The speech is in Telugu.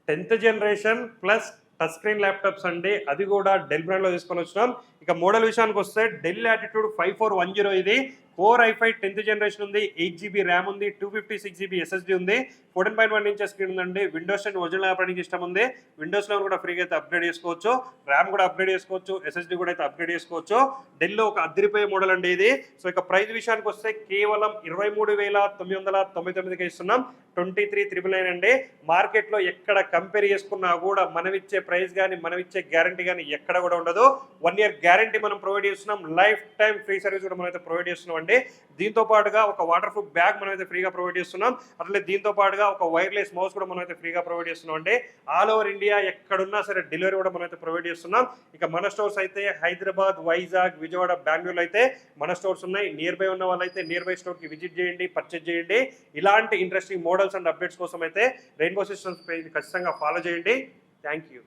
10th generation plus touch screen laptops అండి, అది కూడా డెల్ బ్రాండ్లో తీసుకొని వచ్చినాం. ఇక మోడల్ విషయానికి వస్తే డెల్ లాటిట్యూడ్ 5410 ఇది కోర్ i5 10th జనరేషన్ ఉంది, 8GB ర్యామ్ ఉంది, 256GB SSD ఉంది, 14.1 ఇంచెస్ స్క్రీన్ ఉందండి. విండోస్ 10 ఒరిజినల్ ఆపరేటింగ్ సిస్టమ్ ఉంది. విండోస్ 11 కూడా ఫ్రీగా అయితే అప్గ్రేడ్ చేసుకోవచ్చు, ర్యామ్ కూడా అప్గ్రేడ్ చేసుకోవచ్చు, SSD కూడా అయితే అప్గ్రేడ్ చేసుకోవచ్చు. డెల్లో ఒక అదిరిపోయే మోడల్ అండి ఇది. సో ఇక ప్రైస్ విషయానికి వస్తే కేవలం 23,999కి ఇస్తున్నాం. 23,999 అండి. మార్కెట్లో ఎక్కడ కంపేర్ చేసుకున్నా కూడా మనం ఇచ్చే ప్రైస్ కానీ మనం ఇచ్చే గ్యారంటీ కానీ ఎక్కడ కూడా ఉండదు. 1 year గ్యారంటీ మనం ప్రొవైడ్ చేస్తున్నాం, లైఫ్ టైం ఫ్రీ సర్వీస్ కూడా మనం అయితే ప్రొవైడ్ చేస్తున్నాం అండి. దీంతో పాటుగా ఒక వాటర్ ప్రూఫ్ బ్యాగ్ మనం అయితే ఫ్రీగా ప్రొవైడ్ చేస్తున్నాం. అట్లే దీంతో పాటుగా ఒక వైర్లెస్ మౌస్ కూడా మనం అయితే ఫ్రీగా ప్రొవైడ్ చేస్తున్నాం అండి. ఆల్ ఓవర్ ఇండియా ఎక్కడున్నా సరే డెలివరీ కూడా మనం అయితే ప్రొవైడ్ చేస్తున్నాం. ఇక మన స్టోర్స్ అయితే హైదరాబాద్, వైజాగ్, విజయవాడ, బెంగళూరు అయితే మన స్టోర్స్ ఉన్నాయి. నియర్ బై ఉన్న వాళ్ళైతే నియర్ బై స్టోర్కి విజిట్ చేయండి, పర్చేజ్ చేయండి. ఇలాంటి ఇంట్రెస్టింగ్ మోడల్స్ అండ్ అప్డేట్స్ కోసం అయితే రెయిన్బో సిస్టమ్స్ పేజ్ ఖచ్చితంగా ఫాలో చేయండి. Thank you.